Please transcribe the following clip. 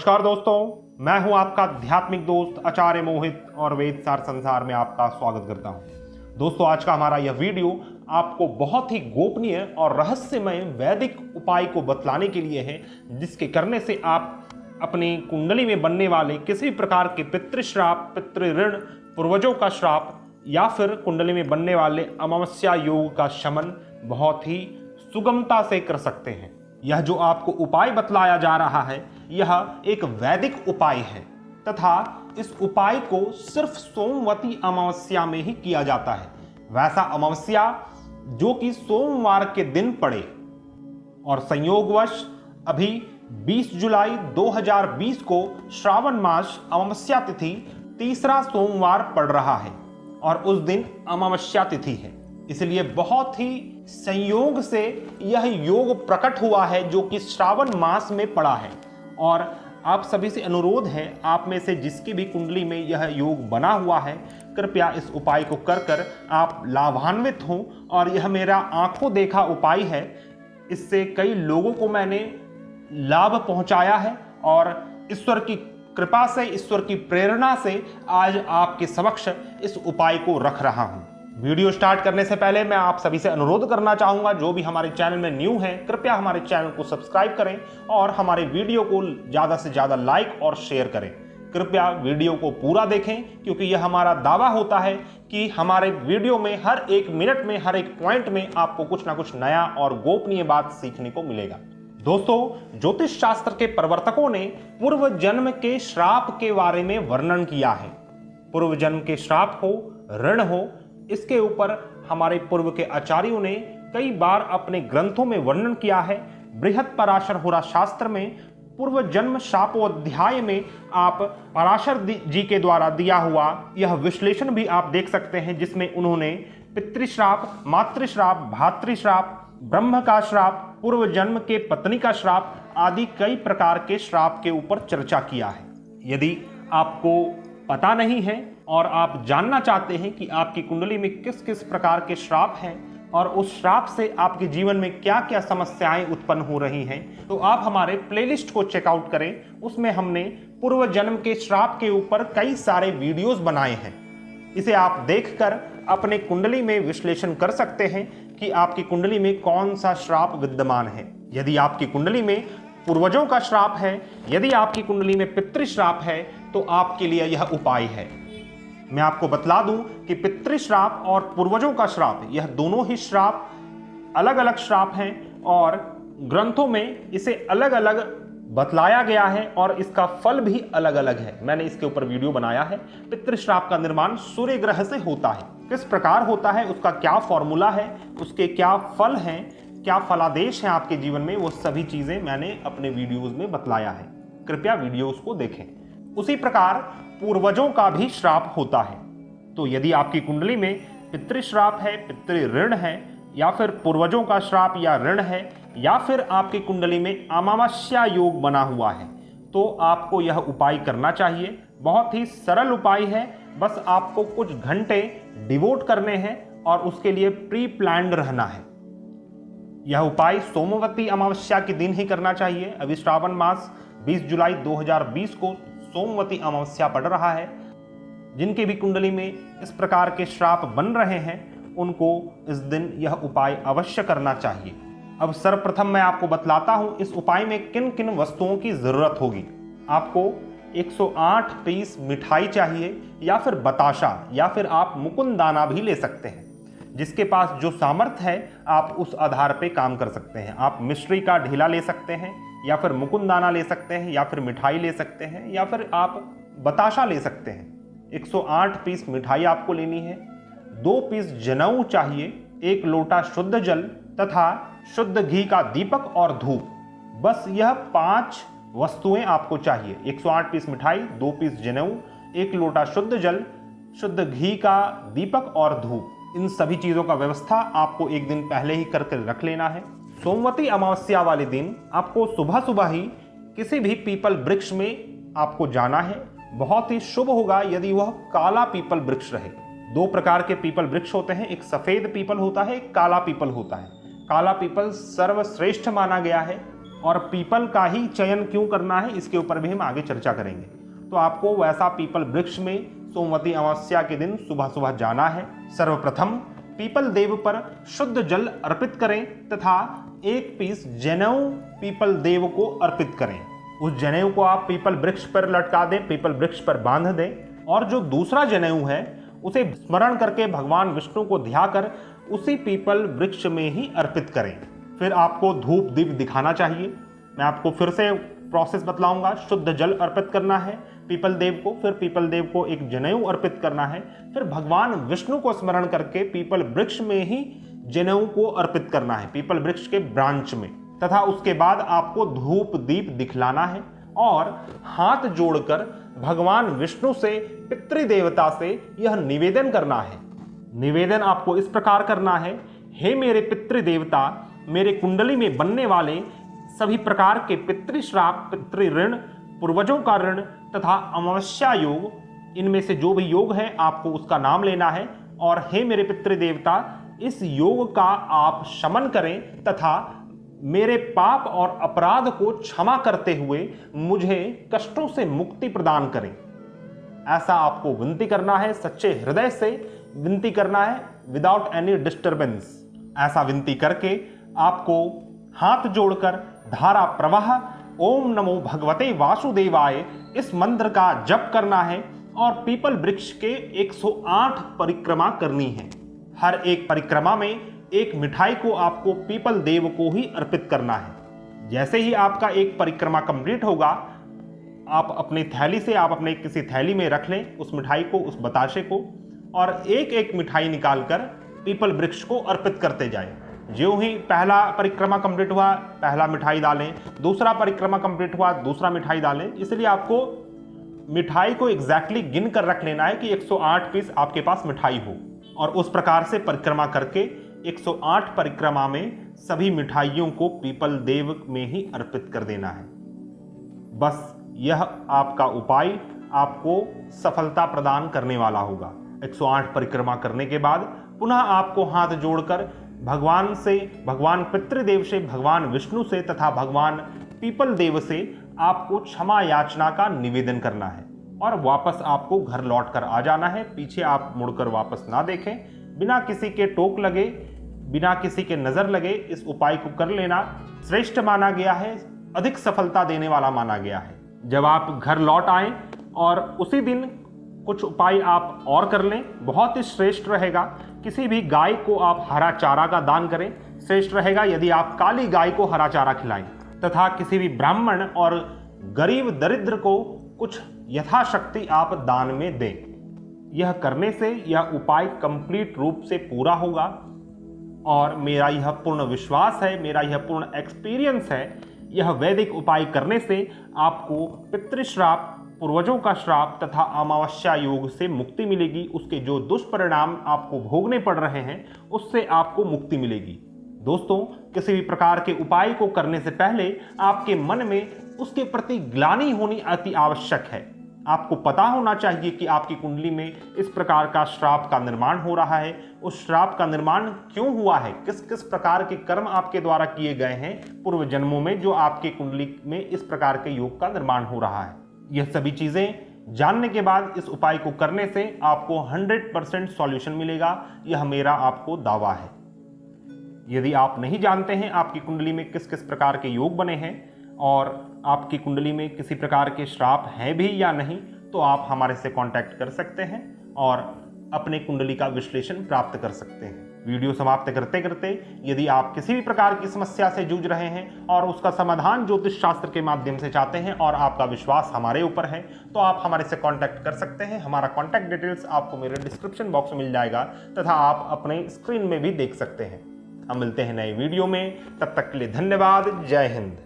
नमस्कार दोस्तों, मैं हूं आपका आध्यात्मिक दोस्त आचार्य मोहित और वेद सार संसार में आपका स्वागत करता हूं। दोस्तों, आज का हमारा यह वीडियो आपको बहुत ही गोपनीय और रहस्यमय वैदिक उपाय को बतलाने के लिए है, जिसके करने से आप अपनी कुंडली में बनने वाले किसी भी प्रकार के पितृश्राप, पितृ ऋण, पूर्वजों का श्राप या फिर कुंडली में बनने वाले अमावस्या योग का शमन बहुत ही सुगमता से कर सकते हैं। यह जो आपको उपाय बतलाया जा रहा है, यह एक वैदिक उपाय है तथा इस उपाय को सिर्फ सोमवती अमावस्या में ही किया जाता है। वैसा अमावस्या जो कि सोमवार के दिन पड़े और संयोगवश अभी 20 जुलाई 2020 को श्रावण मास अमावस्या तिथि तीसरा सोमवार पड़ रहा है और उस दिन अमावस्या तिथि है। इसलिए बहुत ही संयोग से यह योग प्रकट हुआ है जो कि श्रावण मास में पड़ा है। और आप सभी से अनुरोध है, आप में से जिसकी भी कुंडली में यह योग बना हुआ है, कृपया इस उपाय को कर आप लाभान्वित हों। और यह मेरा आंखों देखा उपाय है, इससे कई लोगों को मैंने लाभ पहुंचाया है और ईश्वर की कृपा से, ईश्वर की प्रेरणा से आज आपके समक्ष इस उपाय को रख रहा हूं। वीडियो स्टार्ट करने से पहले मैं आप सभी से अनुरोध करना चाहूंगा, जो भी हमारे चैनल में न्यू है, कृपया हमारे चैनल को सब्सक्राइब करें और हमारे वीडियो को ज़्यादा से ज़्यादा लाइक और शेयर करें। कृपया वीडियो को पूरा देखें, क्योंकि यह हमारा दावा होता है कि हमारे वीडियो में हर एक मिनट में, हर एक पॉइंट में आपको कुछ ना कुछ नया और गोपनीय बात सीखने को मिलेगा। दोस्तों, ज्योतिष शास्त्र के प्रवर्तकों ने पूर्व जन्म के श्राप के बारे में वर्णन किया है। पूर्व जन्म के श्राप हो, ऋण हो, इसके ऊपर हमारे पूर्व के आचार्यों ने कई बार अपने ग्रंथों में वर्णन किया है। बृहद पराशर होरा शास्त्र में पूर्व जन्म शापोध्याय में आप पराशर जी के द्वारा दिया हुआ यह विश्लेषण भी आप देख सकते हैं, जिसमें उन्होंने पितृश्राप, मातृश्राप, भातृश्राप, ब्रह्म का श्राप, पूर्व जन्म के पत्नी का श्राप आदि कई प्रकार के श्राप के ऊपर चर्चा किया है। यदि आपको पता नहीं है और आप जानना चाहते हैं कि आपकी कुंडली में किस किस प्रकार के श्राप हैं और उस श्राप से आपके जीवन में क्या क्या समस्याएं उत्पन्न हो रही हैं, तो आप हमारे प्लेलिस्ट को चेकआउट करें। उसमें हमने पूर्व जन्म के श्राप के ऊपर कई सारे वीडियोस बनाए हैं। इसे आप देखकर अपने कुंडली में विश्लेषण कर सकते हैं कि आपकी कुंडली में कौन सा श्राप विद्यमान है। यदि आपकी कुंडली में पूर्वजों का श्राप है, यदि आपकी कुंडली में पितृश्राप है, तो आपके लिए यह उपाय है। मैं आपको बतला दूं कि पितृश्राप और पूर्वजों का श्राप, यह दोनों ही श्राप अलग अलग श्राप हैं और ग्रंथों में इसे अलग अलग बतलाया गया है और इसका फल भी अलग अलग है। मैंने इसके ऊपर वीडियो बनाया है। पितृश्राप का निर्माण सूर्य ग्रह से होता है, किस प्रकार होता है, उसका क्या फॉर्मूला है, उसके क्या फल हैं, क्या फलादेश हैं आपके जीवन में, वो सभी चीजें मैंने अपने वीडियोस में बतलाया है। कृपया वीडियोस को देखें। उसी प्रकार पूर्वजों का भी श्राप होता है। तो यदि आपकी कुंडली में पितृश्राप है, पितृ ऋण है, या फिर पूर्वजों का श्राप या ऋण है, या फिर आपकी कुंडली में अमावस्या योग बना हुआ है, तो आपको यह उपाय करना चाहिए। बहुत ही सरल उपाय है, बस आपको कुछ घंटे डिवोट करने हैं और उसके लिए प्री प्लान्ड रहना है। यह उपाय सोमवती अमावस्या के दिन ही करना चाहिए। अभी श्रावण मास 20 जुलाई 2020 को सोमवती अमावस्या पड़ रहा है। जिनके भी कुंडली में इस प्रकार के श्राप बन रहे हैं, उनको इस दिन यह उपाय अवश्य करना चाहिए। अब सर्वप्रथम मैं आपको बतलाता हूं इस उपाय में किन किन वस्तुओं की जरूरत होगी। आपको 108 पीस मिठाई चाहिए, या फिर बताशा, या फिर आप मुकुंद दाना भी ले सकते हैं। जिसके पास जो सामर्थ्य है, आप उस आधार पे काम कर सकते हैं। आप मिश्री का ढीला ले सकते हैं, या फिर मुकुंद दाना ले सकते हैं, या फिर मिठाई ले सकते हैं, या फिर आप बताशा ले सकते हैं। 108 पीस मिठाई आपको लेनी है। 2 पीस जनेऊ चाहिए, 1 लोटा शुद्ध जल तथा शुद्ध घी का दीपक और धूप। बस यह 5 वस्तुएं आपको चाहिए। 108 पीस मिठाई, 2 पीस जनेऊ, 1 लोटा शुद्ध जल, शुद्ध घी का दीपक और धूप। इन सभी चीजों का व्यवस्था आपको एक दिन पहले ही करके रख लेना है। सोमवती अमावस्या वाले दिन आपको सुबह सुबह ही किसी भी पीपल वृक्ष में आपको जाना है। बहुत ही शुभ होगा यदि वह काला पीपल वृक्ष रहे। 2 प्रकार के पीपल वृक्ष होते हैं, एक सफेद पीपल होता है, एक काला पीपल होता है। काला पीपल सर्वश्रेष्ठ माना गया है और पीपल का ही चयन क्यों करना है इसके ऊपर भी हम आगे चर्चा करेंगे। तो आपको वैसा पीपल वृक्ष में सोमवती अमावस्या के दिन सुबह सुबह जाना है। सर्वप्रथम पीपल देव पर शुद्ध जल अर्पित करें तथा एक पीस जनेऊ पीपल देव को अर्पित करें। उस जनेऊ को आप पीपल वृक्ष पर लटका दें, पीपल वृक्ष पर बांध दें और जो दूसरा जनेऊ है उसे स्मरण करके भगवान विष्णु को ध्याकर उसी पीपल वृक्ष में ही अर्पित करें। फिर आपको धूप दीप दिखाना चाहिए। मैं आपको फिर से प्रोसेस बतलाऊंगा। शुद्ध जल अर्पित करना है पीपल देव को, फिर पीपल देव को एक जनेऊ अर्पित करना है, फिर भगवान विष्णु को स्मरण करके पीपल वृक्ष में ही जनेऊ को अर्पित करना है, पीपल वृक्ष के ब्रांच में, तथा उसके बाद आपको धूप दीप दिखलाना है और हाथ जोड़कर भगवान विष्णु से, पितृदेवता से यह निवेदन करना है। निवेदन आपको इस प्रकार करना है, हे मेरे पितृदेवता, मेरे कुंडली में बनने वाले सभी प्रकार के पितृश्राप, पितृ ऋण, पूर्वजों का ऋण तथा अमावस्या योग, इनमें से जो भी योग है आपको उसका नाम लेना है और हे मेरे पितृदेवता, इस योग का आप शमन करें तथा मेरे पाप और अपराध को क्षमा करते हुए मुझे कष्टों से मुक्ति प्रदान करें। ऐसा आपको विनती करना है, सच्चे हृदय से विनती करना है, विदाउट एनी डिस्टर्बेंस। ऐसा विनती करके आपको हाथ जोड़कर धारा प्रवाह ओम नमो भगवते वासुदेवाय इस मंत्र का जप करना है और पीपल वृक्ष के 108 परिक्रमा करनी है। हर एक परिक्रमा में एक मिठाई को आपको पीपल देव को ही अर्पित करना है। जैसे ही आपका एक परिक्रमा कंप्लीट होगा, आप अपनी थैली से, आप अपने किसी थैली में रख लें उस मिठाई को, उस बताशे को, और एक एक मिठाई निकालकर पीपल वृक्ष को अर्पित करते जाएं। ज्यों ही पहला परिक्रमा कंप्लीट हुआ, पहला मिठाई डालें, दूसरा परिक्रमा कंप्लीट हुआ, दूसरा मिठाई डालें। इसलिए आपको मिठाई को एग्जैक्टली गिन कर रख लेना है कि 108 पीस आपके पास मिठाई हो और उस प्रकार से परिक्रमा करके 108 परिक्रमा में सभी मिठाइयों को पीपल देव में ही अर्पित कर देना है। बस यह आपका उपाय आपको सफलता प्रदान करने वाला होगा। 108 परिक्रमा करने के बाद पुनः आपको हाथ जोड़कर भगवान से, भगवान पितृदेव से, भगवान विष्णु से तथा भगवान पीपल देव से आपको क्षमा याचना का निवेदन करना है और वापस आपको घर लौट कर आ जाना है। पीछे आप मुड़कर वापस ना देखें। बिना किसी के टोक लगे, बिना किसी के नजर लगे इस उपाय को कर लेना श्रेष्ठ माना गया है, अधिक सफलता देने वाला माना गया है। जब आप घर लौट आएं और उसी दिन कुछ उपाय आप और कर लें, बहुत ही श्रेष्ठ रहेगा। किसी भी गाय को आप हरा चारा का दान करें, श्रेष्ठ रहेगा यदि आप काली गाय को हरा चारा खिलाएं, तथा किसी भी ब्राह्मण और गरीब दरिद्र को कुछ यथाशक्ति आप दान में दें। यह करने से यह उपाय कंप्लीट रूप से पूरा होगा और मेरा यह पूर्ण विश्वास है, मेरा यह पूर्ण एक्सपीरियंस है, यह वैदिक उपाय करने से आपको पितृश्राप, पूर्वजों का श्राप तथा अमावस्या योग से मुक्ति मिलेगी। उसके जो दुष्परिणाम आपको भोगने पड़ रहे हैं उससे आपको मुक्ति मिलेगी। दोस्तों, किसी भी प्रकार के उपाय को करने से पहले आपके मन में उसके प्रति ग्लानि होनी अति आवश्यक है। आपको पता होना चाहिए कि आपकी कुंडली में इस प्रकार का श्राप का निर्माण हो रहा है। उस श्राप का निर्माण क्यों हुआ है, किस किस प्रकार के कर्म आपके द्वारा किए गए हैं पूर्व जन्मों में, जो आपके कुंडली में इस प्रकार के योग का निर्माण हो रहा है। यह सभी चीजें जानने के बाद इस उपाय को करने से आपको 100% सॉल्यूशन मिलेगा। यह मेरा आपको दावा है। यदि आप नहीं जानते हैं आपकी कुंडली में किस किस प्रकार के योग बने हैं और आपकी कुंडली में किसी प्रकार के श्राप हैं भी या नहीं, तो आप हमारे से कांटेक्ट कर सकते हैं और अपने कुंडली का विश्लेषण प्राप्त कर सकते हैं। वीडियो समाप्त करते करते यदि आप किसी भी प्रकार की समस्या से जूझ रहे हैं और उसका समाधान ज्योतिष शास्त्र के माध्यम से चाहते हैं और आपका विश्वास हमारे ऊपर है, तो आप हमारे से कांटेक्ट कर सकते हैं। हमारा कांटेक्ट डिटेल्स आपको मेरे डिस्क्रिप्शन बॉक्स में मिल जाएगा तथा आप अपने स्क्रीन में भी देख सकते हैं। हम मिलते हैं नए वीडियो में, तब तक के लिए धन्यवाद। जय हिंद।